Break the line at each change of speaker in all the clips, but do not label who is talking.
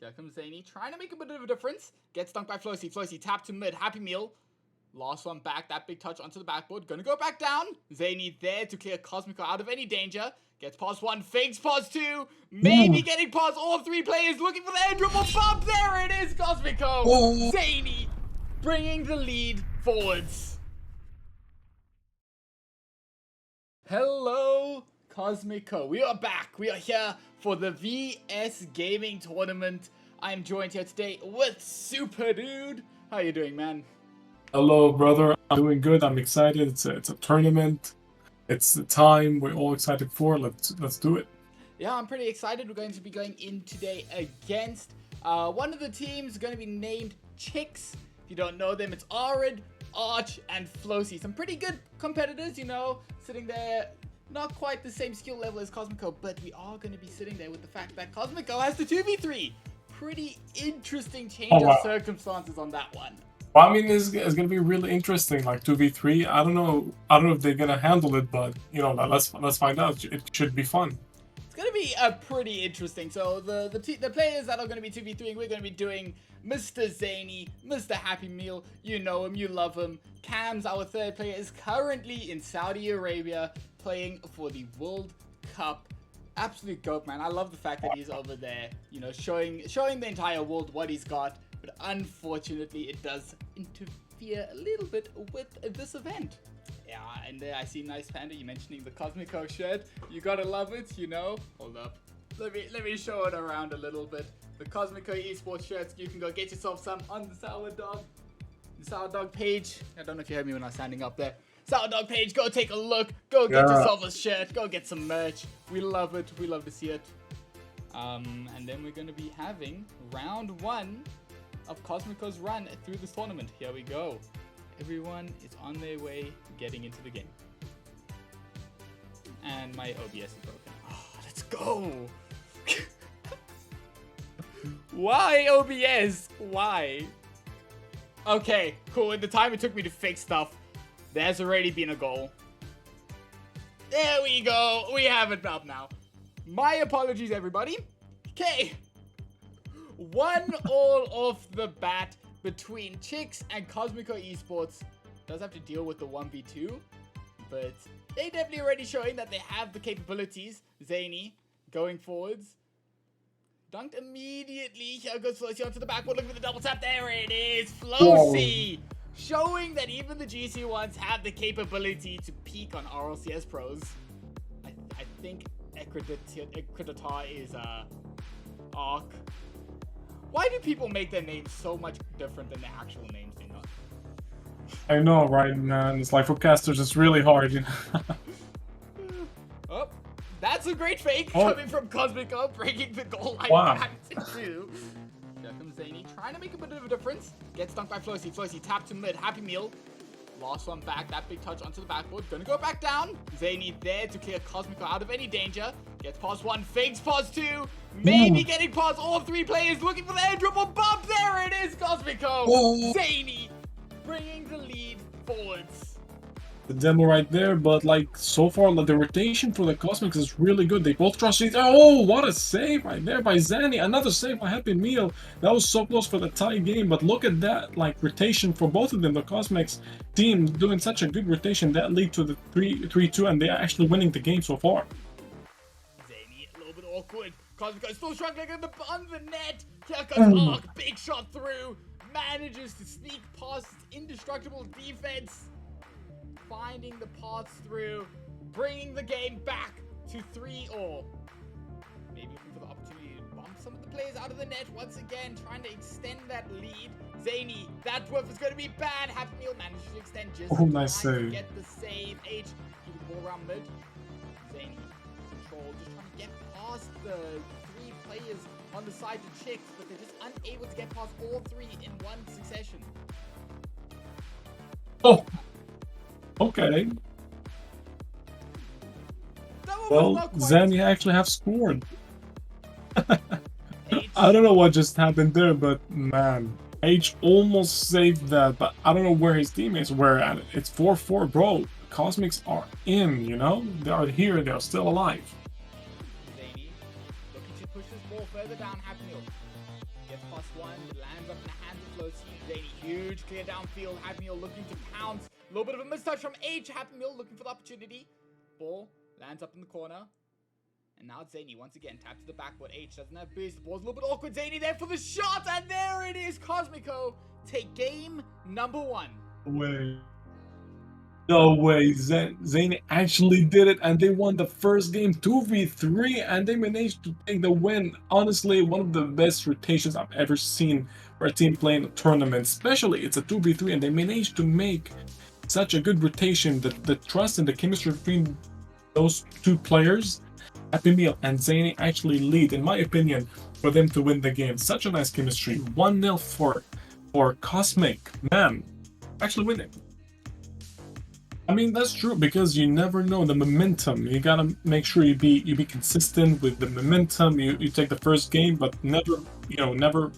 Here comes Zany, trying to make a bit of a difference. Gets dunked by Flossy. Flossy tap to mid. Happy Meal. Last one back. That big touch onto the backboard. Gonna go back down. Zany there to clear CosmiCo out of any danger. Gets past one. Fakes past two. Maybe getting past all three players. Looking for the air dribble bump. There it is. CosmiCo. Zany bringing the lead forwards. Hello, CosmiCo. We are back. We are here for the VS Gaming Tournament. I am joined here today with Super Dude. How you doing, man?
Hello, brother. I'm doing good. I'm excited. It's a tournament. It's the time we're all excited for. Let's do it.
Yeah, I'm pretty excited. We're going to be going in today against one of the teams going to be named Chicks. If you don't know them, it's Arid, Arch, and Flossy. Some pretty good competitors, you know, sitting there. Not quite the same skill level as CosmiCo, but we are going to be sitting there with the fact that CosmiCo has the 2v3. Pretty interesting change of circumstances on that one.
Well, I mean, it's going to be really interesting, like 2v3. I don't know if they're going to handle it, but, you know, let's find out. It should be fun.
It's going to be pretty interesting. So the players that are going to be 2v3, we're going to be doing Mr. Zany, Mr. Happy Meal. You know him, you love him. Cam's our third player, is currently in Saudi Arabia playing for the World Cup. Absolute goat, man. I love the fact that he's over there, you know, showing the entire world what he's got. But unfortunately, it does interfere a little bit with this event. Yeah, and there I see Nice Panda, you mentioning the CosmiCo shirt. You gotta love it, you know. Hold up. Let me show it around a little bit. The CosmiCo esports shirts, you can go get yourself some on the Sourdog page. I don't know if you heard me when I was standing up there. Sourdog page, go take a look. Go get yourself a shirt. Go get some merch. We love it. We love to see it. And then we're going to be having round one of CosmiCo's run through this tournament. Here we go. Everyone is on their way getting into the game. And my OBS is broken. Oh, let's go. Why OBS? Why? Okay, cool. In the time it took me to fix stuff, there's already been a goal. There we go. We have it up now. My apologies, everybody. Okay. 1-1 off the bat between Chicks and CosmiCo Esports. Does have to deal with the 1v2, but they definitely already showing that they have the capabilities. Zany going forwards. Dunked immediately. Here goes Flossy onto the backboard. Look for the double tap. There it is. Flossy. Showing that even the GC ones have the capability to peak on RLCS pros. I think Ekreditar is Arc. Why do people make their names so much different than their actual names, you know?
I know, right, man? It's like for casters, it's really hard, you know?
Oh, that's a great fake coming from CosmiCo, breaking the goal line back to 2. Here comes Zany, trying to make a bit of a difference. Gets dunked by Flossy. Flossy tap to mid. Happy Meal. Last one back. That big touch onto the backboard. Gonna go back down. Zany there to clear CosmiCo out of any danger. Gets past one. Fakes past two. Maybe getting past all three players. Looking for the air dribble bump. There it is. CosmiCo. Zany bringing the lead forwards.
The demo right there, but like so far, like, the rotation for the Cosmics is really good. They both trust each other. Oh, what a save right there by Zany! Another save by Happy Meal. That was so close for the tie game, but look at that, like, rotation for both of them. The Cosmics team doing such a good rotation that lead to the 3-2, and they're actually winning the game so far.
Zany a little bit awkward. CosmiCo still struggling on the net. Here comes Arc, big shot through. Manages to sneak past indestructible defense. Finding the paths through, bringing the game back to 3-all. Maybe looking for the opportunity to bump some of the players out of the net once again, trying to extend that lead. Zany, that whiff is going to be bad. Happy Meal manages to extend just
nice save.
To get the save. H, keep the ball around mid. Zany, control, just trying to get past the 3 players on the side to Chicks, but they're just unable to get past all 3 in one succession.
Oh. Okay. Well, Zany actually have scored. I don't know what just happened there, but man, H almost saved that, but I don't know where his teammates were at. It's 4-4, bro. Cosmics are in, you know? They are here, they are still alive.
Zany looking to push this ball further down. Happy Meal bridge clear downfield. Happy Meal looking to pounce. A little bit of a mistouch from H. Happy Meal looking for the opportunity. Ball lands up in the corner. And now it's Zany once again. Tap to the backboard. H doesn't have boost. The ball's a little bit awkward. Zany there for the shot. And there it is. CosmiCo take game number 1.
Way. No way, Zane actually did it, and they won the first game 2v3, and they managed to take the win. Honestly, one of the best rotations I've ever seen for a team playing a tournament, especially it's a 2v3, and they managed to make such a good rotation. The trust and the chemistry between those two players, Happy Meal and Zany, actually lead, in my opinion, for them to win the game. Such a nice chemistry. 1-0 for Cosmic. Man, actually winning. I mean, that's true, because you never know the momentum. You gotta make sure you be consistent with the momentum. You take the first game, but never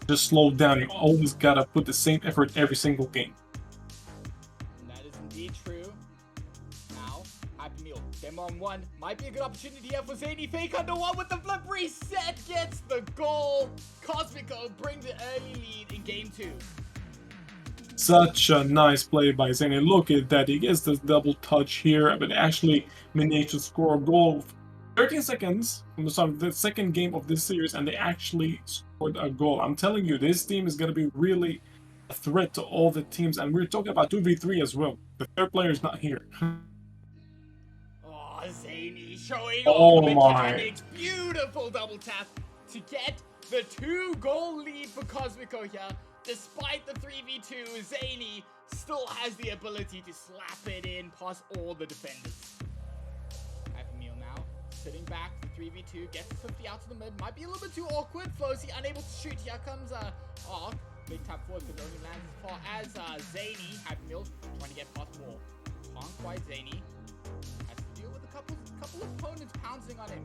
just slow down. You always gotta put the same effort every single game.
That is indeed true. Now, Happy Meal, game on 1. Might be a good opportunity here for Zany. Fake under 1 with the flip reset. Gets the goal. CosmiCo brings the early lead in game 2.
Such a nice play by Zany. Look at that. He gets this double touch here, but actually managed to score a goal. 13 seconds from the start of the second game of this series, and they actually scored a goal. I'm telling you, this team is going to be really a threat to all the teams, and we're talking about 2v3 as well. The third player is not here.
Oh, Zany showing
Oh
off the
my.
mechanics. Beautiful double tap to get the 2-goal lead for CosmiCo here. Despite the 3v2, Zany still has the ability to slap it in past all the defenders. Happy Meal now, sitting back, 3v2, gets the 50 out to the mid. Might be a little bit too awkward. Flozy unable to shoot. Here comes Ark. Big tap forward, but only lands as far as Zany. Happy Meal trying to get past ball. Can't quite Zany. Has to deal with a couple opponents pouncing on him.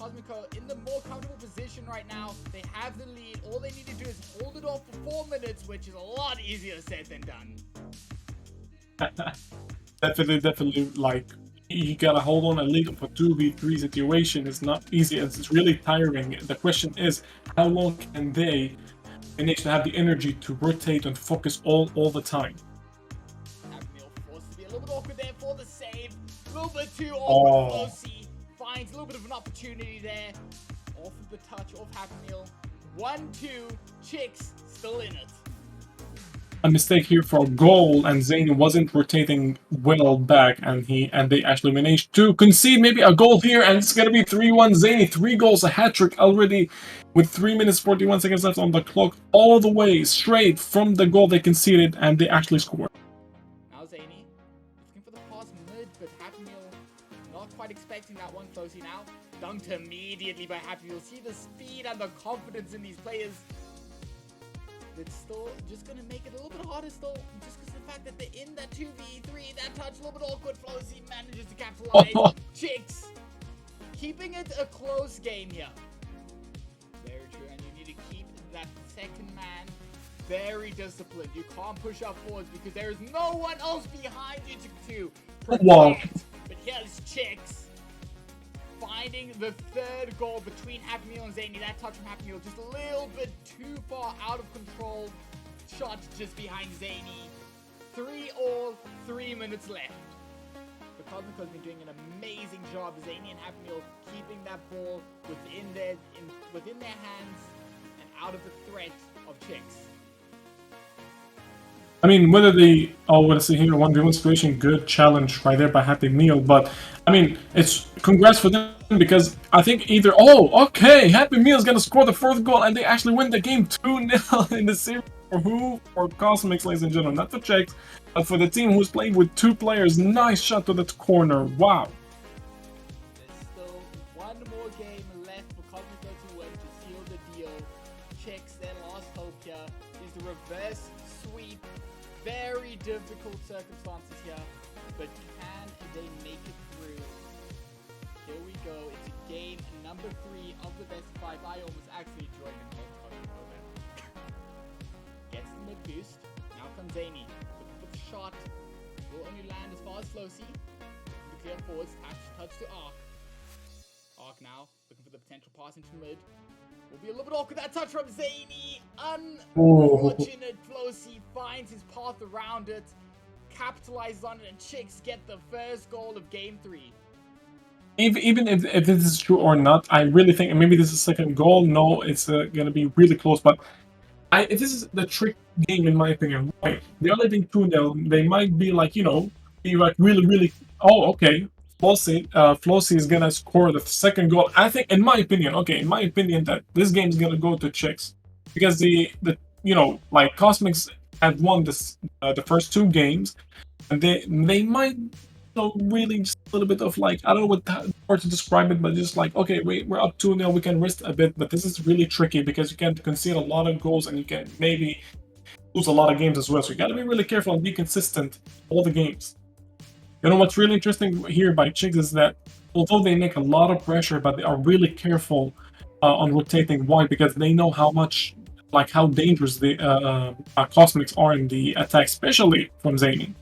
CosmiCo in the more comfortable position right now. They have the lead. All they need to do is hold it off for 4 minutes, which is a lot easier said than done.
Definitely, like, you gotta hold on a lead of a 2v3 situation. It's not easy, it's really tiring. The question is, how long can they manage to have the energy to rotate and focus all the time?
Happy Meal forced to be a little bit awkward there for the save. A little bit too awkward. Flozy finds a little bit of an opportunity there. Off of the touch, off Happy Meal. 1-2, Chicks still in it.
A mistake here for a goal, and Zany wasn't rotating well back, and they actually managed to concede maybe a goal here, and it's gonna be 3-1 Zany. 3 goals, a hat-trick already with 3 minutes 41 seconds left on the clock, all the way straight from the goal they conceded, and they actually scored.
Now Zany looking for the pass mid, but Happy Meal not quite expecting that one. Closely now, dunked immediately by Happy Meal. See the speed and the confidence in these players. It's still just gonna make it a little bit harder still, just because of the fact that they're in that 2v3. That touch a little bit awkward. Flozy manages to capitalize. Chicks keeping it a close game here. Very true, and you need to keep that second man very disciplined. You can't push up forwards because there is no one else behind you to protect.
Wow.
But here's Chicks finding the 3rd goal between Happy Meal and Zany. That touch from Happy Meal just a little bit too far out of control. Shot just behind Zany. 3-all, 3 minutes left. The CosmiCo has been doing an amazing job. Zany and Happy Meal keeping that ball within their hands and out of the threat of Chicks.
I mean, whether they, what I see here, 1v1 situation, good challenge right there by Happy Meal, but I mean, it's congrats for them, because I think either, okay, Happy Meal is gonna score the 4th goal, and they actually win the game 2-0 in the series. For who? For Cosmics, ladies and gentlemen, not for Chicks, but for the team who's playing with 2 players. Nice shot to that corner, wow.
There's still one more game left for CosmiCo to win to seal the deal. Chicks, their last hope here is the reverse sweep. Very difficult circumstances here, but can they make it through? Here we go. It's game number 3 of the best of 5. I almost actually joined in moment. Gets the mid boost. Now comes Zany. Looking for the shot. Will only land as far as Flozy. The clear forwards. Touch to Ark. Ark now looking for the potential pass into mid. Will be a little bit awkward. That touch from Zany.
Oh.
Unfortunate. Flosi finds his path around it, capitalizes on it, and Chicks get the first goal of game 3.
Even if this is true or not, I really think, and maybe this is second goal. No, it's gonna be really close. But if this is the trick game, in my opinion, right? They're leading 2-0. They might be like, be like really. Oh, okay. Flossie is gonna score the second goal. I think, in my opinion, that this game is gonna go to Chicks because the like Cosmics had won the first 2 games, and they might really just a little bit of like, I don't know how to describe it, but just like, okay, we're up 2-0, we can rest a bit, but this is really tricky because you can concede a lot of goals and you can maybe lose a lot of games as well. So you gotta be really careful and be consistent all the games. You know what's really interesting here by Chicks is that although they make a lot of pressure, but they are really careful on rotating wide because they know how dangerous the Cosmics are in the attack, especially from Zany.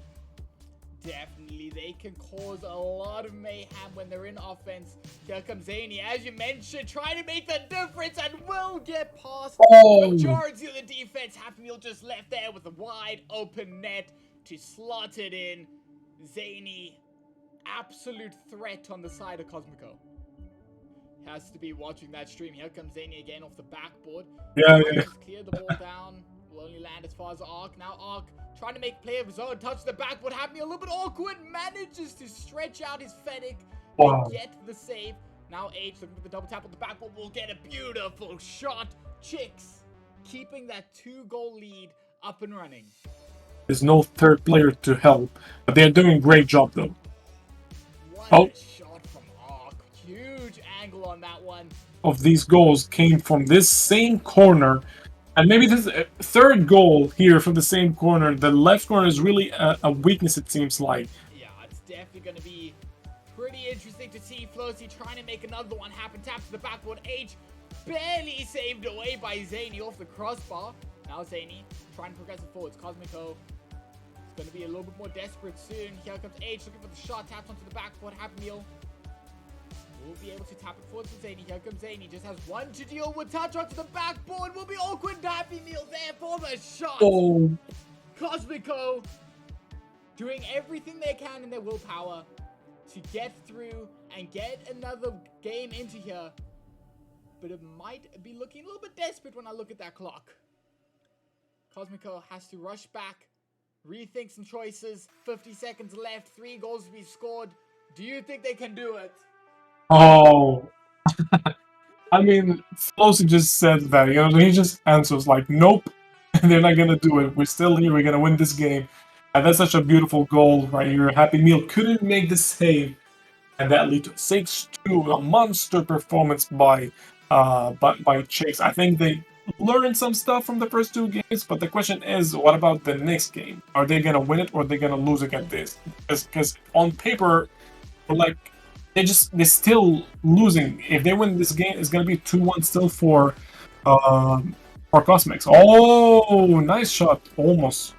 Definitely, they can cause a lot of mayhem when they're in offense. Here comes Zany, as you mentioned, trying to make the difference and will get past the majority of the defense. Happy Meal just left there with a wide open net to slot it in. Zany, absolute threat on the side of CosmiCo. Has to be watching that stream. Here comes Zany again off the backboard.
Yeah.
Just cleared the ball down. Will only land as far as Arc. Now Arc trying to make play of his own. Touch the backboard. Have me a little bit awkward. Manages to stretch out his Fennec and get the save. Now H looking for the double tap on the backboard. Will get a beautiful shot. Chicks keeping that 2-goal lead up and running.
There's no third player to help, but they're doing a great job though.
What a shot from Arc. Huge angle on that one.
Of these goals came from this same corner, and maybe this third goal here from the same corner. The left corner is really a weakness, it seems like.
Yeah, it's definitely going to be pretty interesting to see Flosi trying to make another one happen. Tap to the backboard. H barely saved away by Zany off the crossbar. Now Zany trying to progress it forwards. CosmiCo is going to be a little bit more desperate soon. Here comes H looking for the shot. Taps onto the backboard. Happy Meal will be able to tap it forwards to Zany. Here comes Zany. Just has one to deal with. Touch onto the backboard. Will be awkward. Happy Meal there for the shot.
Oh.
CosmiCo doing everything they can in their willpower to get through and get another game into here. But it might be looking a little bit desperate when I look at that clock. CosmiCo has to rush back, rethink some choices. 50 seconds left, 3 goals to be scored. Do you think they can do it?
Oh. I mean, Flosi just said that, he just answers like, nope, they're not gonna do it. We're still here, we're gonna win this game. And that's such a beautiful goal right here. Happy Meal couldn't make the save, and that led to 6-2, a monster performance by Chicks. I think they learned some stuff from the first 2 games, but the question is, what about the next game? Are they gonna win it or are they gonna lose against this? Because on paper, they're still losing. If they win this game, it's gonna be 2-1 still for Cosmics. Oh, nice shot, almost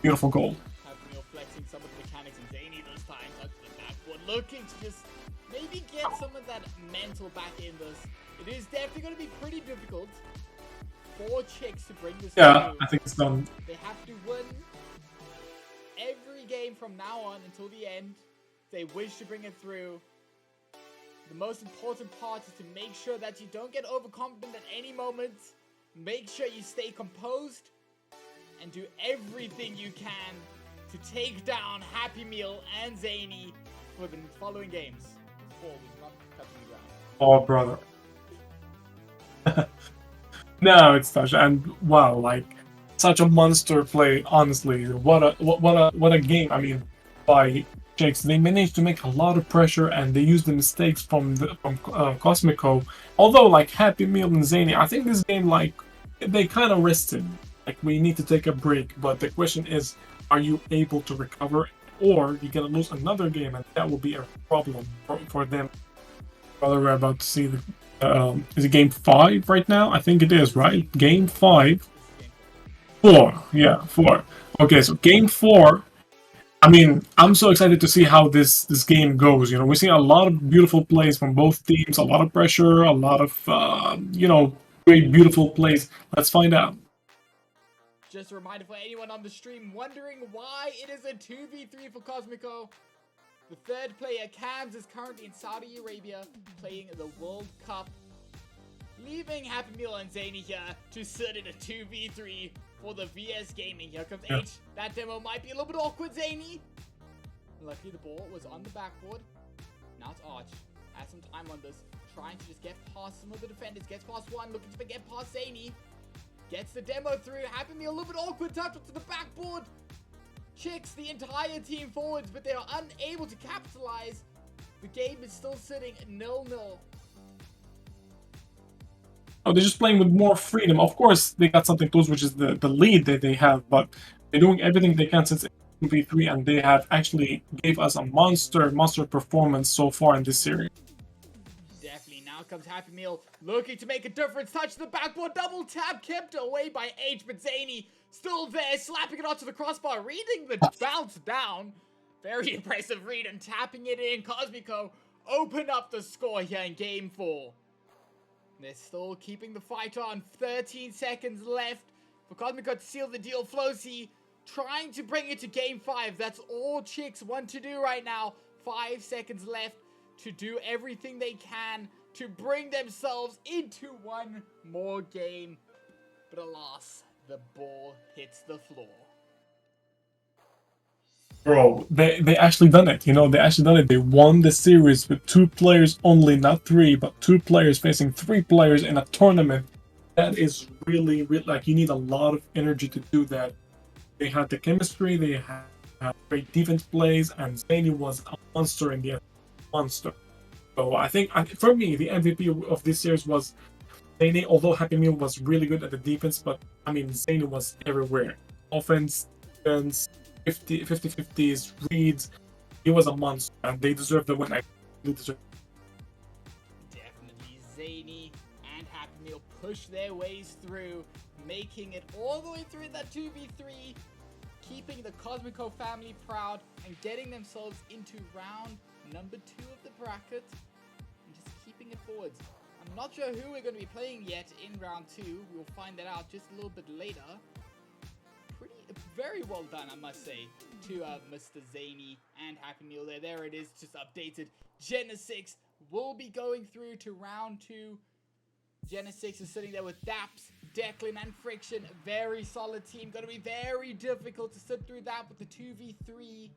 beautiful goal.
Happy Meal flexing some of the mechanics, and Zany this time touch the backboard, looking to just maybe get some of that mental back in this. It is definitely going to be pretty difficult for Chicks to bring this
through.
I
think it's done.
They have to win every game from now on until the end. They wish to bring it through. The most important part is to make sure that you don't get overconfident at any moment. Make sure you stay composed and do everything you can to take down Happy Meal and Zany for the following games. This ball was not touching the ground.
Oh, brother. No, it's touch, and wow, such a monster play. Honestly, what a game. I mean, by Chicks, they managed to make a lot of pressure, and they used the mistakes from CosmiCo. Although, Happy Meal and Zany, I think this game, they kind of rested. We need to take a break. But the question is, are you able to recover, or you're gonna lose another game, and that will be a problem for them. Brother, we're about to see the. Is it game 5 right now? I think it is, right? Game 5. 4. Yeah, 4. Okay, so game 4. I mean, I'm so excited to see how this game goes. We're seeing a lot of beautiful plays from both teams, a lot of pressure, a lot of, great, beautiful plays. Let's find out.
Just a reminder for anyone on the stream wondering why it is a 2v3 for CosmiCo. The third player, Cams, is currently in Saudi Arabia playing the World Cup, leaving Happy Meal and Zany here to sit in a 2v3 for the VS Gaming. Here comes H. That demo might be a little bit awkward, Zany. Luckily, the ball was on the backboard. Now it's Arch. Has some time on this. Trying to just get past some of the defenders. Gets past one. Looking to get past Zany. Gets the demo through. Happy Meal a little bit awkward. Touch up to the backboard. Checks the entire team forwards, but they are unable to capitalize. The game is still sitting 0-0.
Oh, they're just playing with more freedom. Of course, they got something close, which is the lead that they have, but they're doing everything they can since v3, and they have actually gave us a monster performance so far in this series.
Definitely. Now comes Happy Meal, looking to make a difference. Touch the backboard, double tap, kept away by H, but Zany still there, slapping it onto the crossbar, reading the bounce down. Very impressive read and tapping it in. CosmiCo open up the score here in Game 4. They're still keeping the fight on. 13 seconds left for CosmiCo to seal the deal. Flosi trying to bring it to Game 5. That's all Chicks want to do right now. 5 seconds left to do everything they can to bring themselves into one more game. But alas, the ball hits the floor.
Bro, they actually done it. You know, they actually done it. They won the series with 2 players only, not 3, but 2 players facing 3 players in a tournament. That is really, like, you need a lot of energy to do that. They had the chemistry, they had great defense plays, and Zany was a monster in the end. Monster. So I think, for me, the MVP of this series was Zany, although Happy Meal was really good at the defense, but, I mean, Zany was everywhere. Offense, defense, 50-50s, reads. He was a monster, and they deserve the win.
Definitely Zany and Happy Meal push their ways through, making it all the way through that 2v3, keeping the CosmiCo family proud, and getting themselves into round number 2 of the bracket, and just keeping it forwards. I'm not sure who we're going to be playing yet in round 2. We'll find that out just a little bit later. Very well done, I must say, to Mr. Zany and Happy Meal there. There it is, just updated. Gen6 will be going through to round 2. Gen6 is sitting there with Daps, Declan, and Friction. Very solid team. Going to be very difficult to sit through that with the 2v3.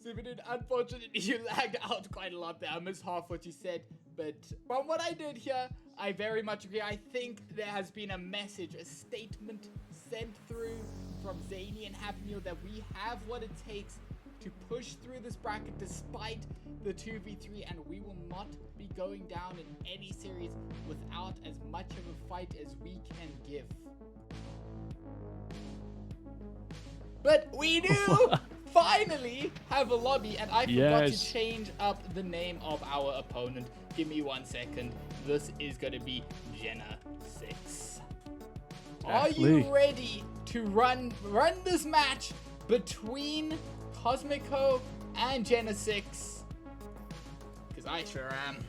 Zibidin, unfortunately, you lagged out quite a lot there. I missed half what you said. But from what I did here, I very much agree. I think there has been a message, a statement sent through from Zany and Happy Meal that we have what it takes to push through this bracket despite the 2v3, and we will not be going down in any series without as much of a fight as we can give. But we do finally have a lobby, and I forgot to change up the name of our opponent. Give me 1 second. This is going to be Jenna 6. Are you ready to run this match between CosmiCo and Jenna 6? Because I sure am.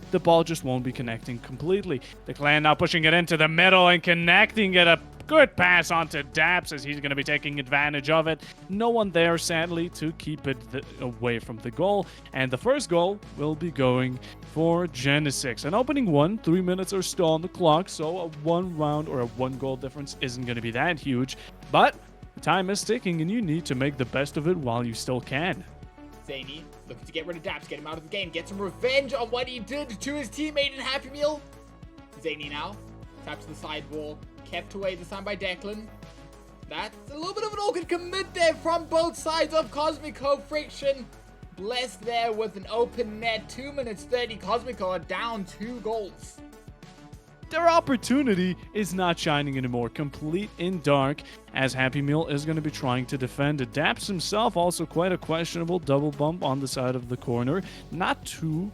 The ball just won't be connecting completely. The clan now pushing it into the middle and connecting it. A good pass onto Daps as he's going to be taking advantage of it. No one there, sadly, to keep it away from the goal. And the first goal will be going for Gen6. An opening 1, 3 minutes are still on the clock, so a 1 round or a 1 goal difference isn't going to be that huge. But time is ticking, and you need to make the best of it while you still can.
Zany looking to get rid of Daps, get him out of the game, get some revenge on what he did to his teammate in Happy Meal. Zany now taps the side wall, kept away this time by Declan. That's a little bit of an awkward commit there from both sides of CosmiCo. Friction blessed there with an open net. 2 minutes 30. CosmiCo are down 2 goals.
Their opportunity is not shining anymore. Complete in dark, as Happy Meal is going to be trying to defend. Daps himself also quite a questionable double bump on the side of the corner. Not too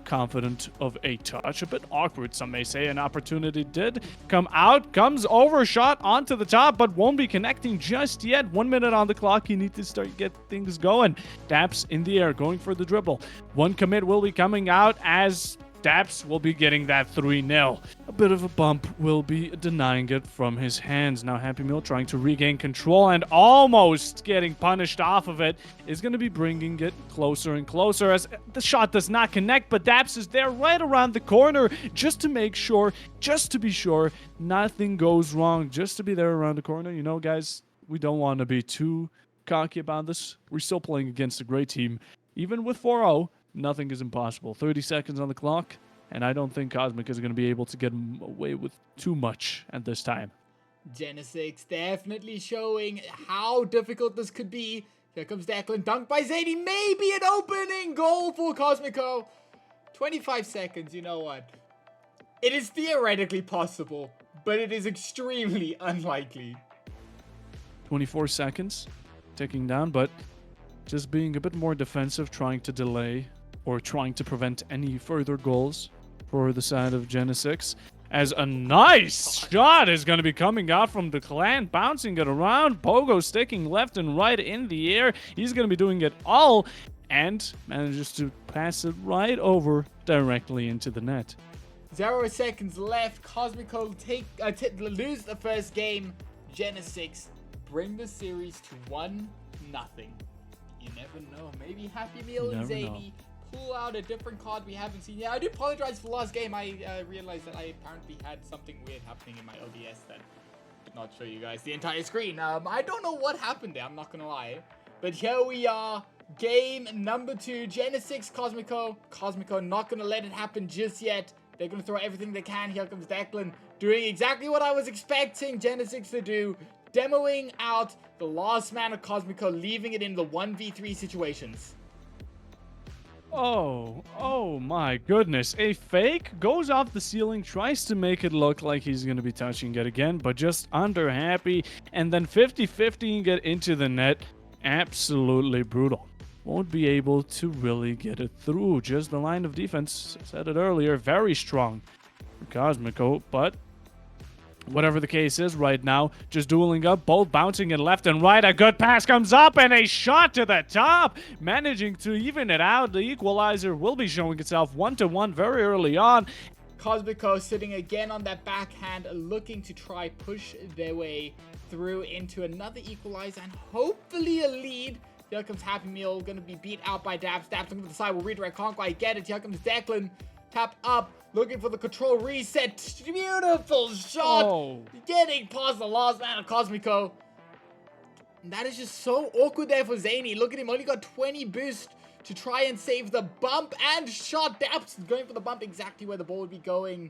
confident of a touch. A bit awkward, some may say. An opportunity did come out. Comes overshot onto the top, but won't be connecting just yet. 1 minute on the clock. You need to start get things going. Daps in the air, going for the dribble. One commit will be coming out as Daps will be getting that 3-0. A a bit of a bump will be denying it from his hands. Now Happy Meal trying to regain control and almost getting punished off of it is going to be bringing it closer and closer as the shot does not connect, but Daps is there right around the corner just to make sure, just to be sure nothing goes wrong, just to be there around the corner. You know, guys, we don't want to be too cocky about this. We're still playing against a great team. Even with 4-0, nothing is impossible. 30 seconds on the clock. And I don't think CosmiCo is going to be able to get away with too much at this time.
Genesix definitely showing how difficult this could be. Here comes Declan, dunked by Zany. Maybe an opening goal for CosmiCo. 25 seconds, you know what? It is theoretically possible, but it is extremely unlikely.
24 seconds, ticking down, but just being a bit more defensive, trying to delay or trying to prevent any further goals for the side of Genesix. As a nice shot is going to be coming out from the clan, bouncing it around. Pogo sticking left and right in the air. He's going to be doing it all and manages to pass it right over directly into the net.
0 seconds left. CosmiCo lose the first game. Genesix bring the series to 1-0. You never know. Maybe Happy Meal and Zany pull out a different card we haven't seen. Yeah, I do apologize for the last game. I realized that I apparently had something weird happening in my OBS that did not show you guys the entire screen. I don't know what happened there, I'm not gonna lie. But here we are, game number 2, Genesix CosmiCo. CosmiCo not gonna let it happen just yet. They're gonna throw everything they can. Here comes Declan, doing exactly what I was expecting Genesix to do. Demoing out the last man of CosmiCo, leaving it in the 1v3 situations.
Oh my goodness. A fake goes off the ceiling, tries to make it look like he's going to be touching it again, but just under Happy, and then 50-50 and get into the net. Absolutely brutal. Won't be able to really get it through. Just the line of defense, said it earlier, very strong for CosmiCo, but whatever the case is right now, just dueling up, both bouncing it left and right. A good pass comes up and a shot to the top, managing to even it out. The equalizer will be showing itself 1-1 very early on.
CosmiCo sitting again on that backhand, looking to try push their way through into another equalizer and hopefully a lead. Here comes Happy Meal, going to be beat out by Daps. Daps looking to the side, will redirect, can't quite get it. Here comes Declan, tap up, looking for the control reset. Beautiful shot.
Oh.
Getting past the last man of CosmiCo. And that is just so awkward there for Zany. Look at him, only got 20 boost to try and save the bump and shot. Daps going for the bump exactly where the ball would be going.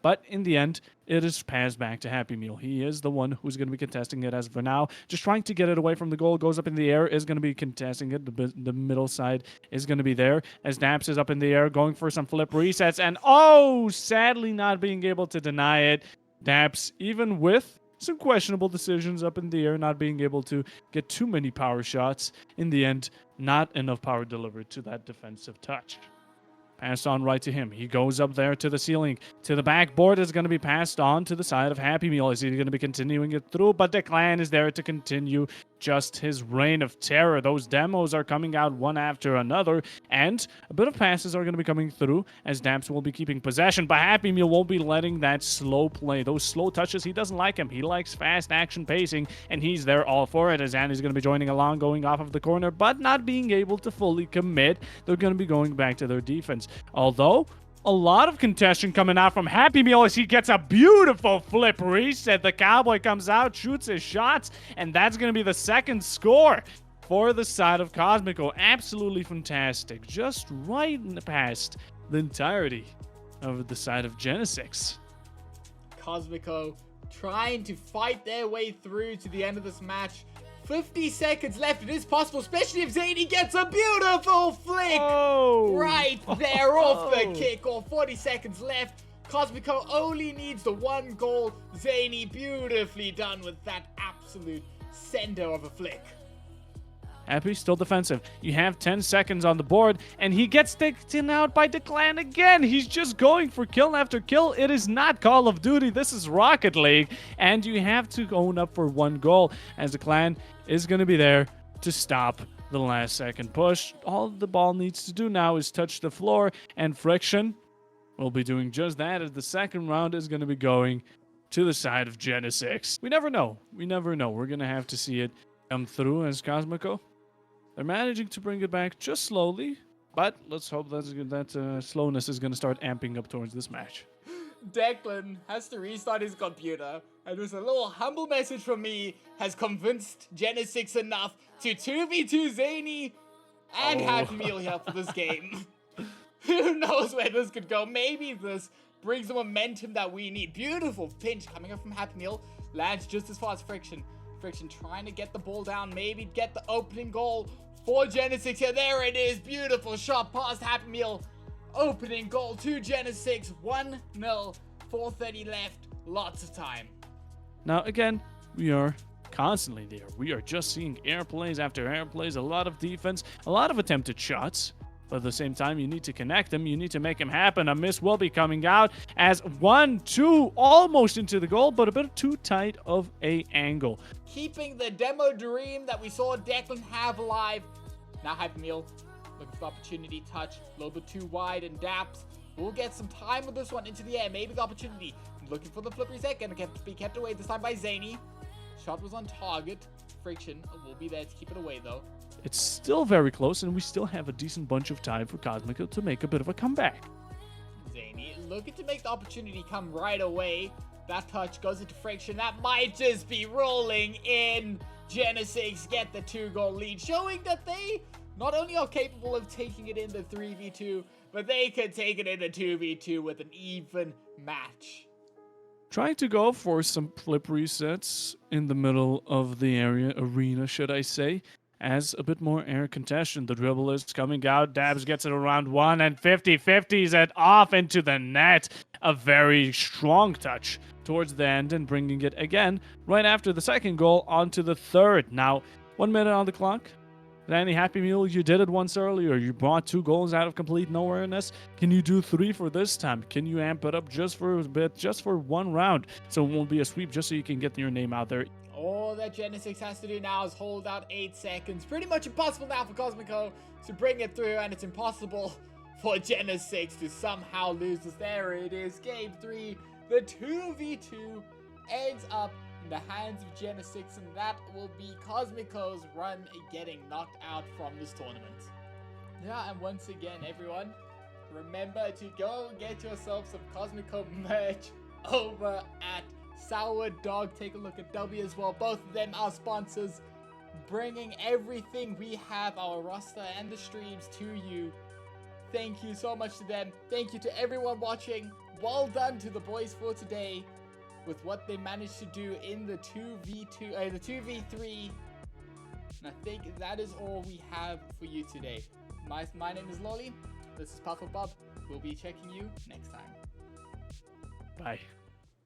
But in the end, it is passed back to Happy Meal. He is the one who's going to be contesting it as for now. Just trying to get it away from the goal. Goes up in the air, is going to be contesting it. The middle side is going to be there. As Daps is up in the air, going for some flip resets. And sadly not being able to deny it. Daps, even with some questionable decisions up in the air, not being able to get too many power shots. In the end, not enough power delivered to that defensive touch. Passed on right to him. He goes up there to the ceiling. To the backboard is going to be passed on to the side of Happy Meal. Is he going to be continuing it through? But the clan is there to continue just his reign of terror. Those demos are coming out one after another. And a bit of passes are going to be coming through as Daps will be keeping possession. But Happy Meal won't be letting that slow play. Those slow touches, he doesn't like him. He likes fast action pacing. And he's there all for it as Andy's going to be joining along, going off of the corner. But not being able to fully commit. They're going to be going back to their defense. Although, a lot of contention coming out from Happy Meal as he gets a beautiful flip reset. The Cowboy comes out, shoots his shots, and that's going to be the second score for the side of CosmiCo. Absolutely fantastic. Just right past the entirety of the side of Genesix.
CosmiCo trying to fight their way through to the end of this match. 50 seconds left. It is possible, especially if Zany gets a beautiful flick right there off the kick. Or 40 seconds left. CosmiCo only needs the one goal. Zany beautifully done with that absolute sender of a flick.
Happy, still defensive. You have 10 seconds on the board, and he gets taken out by the clan again. He's just going for kill after kill. It is not Call of Duty. This is Rocket League, and you have to own up for one goal, as the clan is going to be there to stop the last second push. All the ball needs to do now is touch the floor, and Friction will be doing just that, as the second round is going to be going to the side of Genesis. We never know. We never know. We're going to have to see it come through as CosmiCo. They're managing to bring it back just slowly, but let's hope that slowness is going to start amping up towards this match.
Declan has to restart his computer, and there's a little humble message from me has convinced Genesis enough to 2v2 Zany and Happy Meal here for this game. Who knows where this could go? Maybe this brings the momentum that we need. Beautiful pinch coming up from Happy Meal. Lands just as far as Friction. Friction trying to get the ball down. Maybe get the opening goal for Genesis here. There it is. Beautiful shot past Happy Meal. Opening goal to Genesis. 1-0. 4:30 left. Lots of time.
Now, again, we are constantly there. We are just seeing airplays after airplays. A lot of defense. A lot of attempted shots. But at the same time, you need to connect them. You need to make them happen. A miss will be coming out as 1-2 almost into the goal, but a bit too tight of a angle.
Keeping the demo dream that we saw Declan have alive. Now Happy Meal looking for opportunity. Touch a little bit too wide, and Daps will get some time with this one into the air. Maybe the opportunity. Looking for the flip reset. Gonna be kept away this time by Zany. Shot was on target. Friction will be there to keep it away though.
It's still very close, and we still have a decent bunch of time for CosmiCo to make a bit of a comeback.
Zany looking to make the opportunity come right away. That touch goes into Friction. That might just be rolling in. Genesis get the 2-goal lead, showing that they not only are capable of taking it in the 3v2, but they could take it in the 2v2 with an even match.
Trying to go for some flip resets in the middle of the arena, should I say. As a bit more air contention, the dribble is coming out. Dabs gets it around one, and 50-50s it off into the net. A very strong touch towards the end, and bringing it again right after the second goal onto the third. Now, 1 minute on the clock. Danny, Happy Meal, you did it once earlier. You brought 2 goals out of complete nowhereness. Can you do 3 for this time? Can you amp it up just for a bit, just for 1 round? So it won't be a sweep, just so you can get your name out there.
All that Genesis has to do now is hold out 8 seconds. Pretty much impossible now for CosmiCo to bring it through, and it's impossible for Genesis to somehow lose this. There it is, game 3. The 2v2 ends up in the hands of Genesis, and that will be CosmiCo's run getting knocked out from this tournament. Yeah, and once again, everyone, remember to go get yourself some CosmiCo merch over at Sour Dog. Take a look at W as well. Both of them are sponsors, bringing everything we have, our roster and the streams, to you. Thank you so much to them. Thank you to everyone watching. Well done to the boys for today with what they managed to do in the 2v3. And I think that is all we have for you today. My name is Lolly. This is Papa Bob. We'll be checking you next time.
Bye.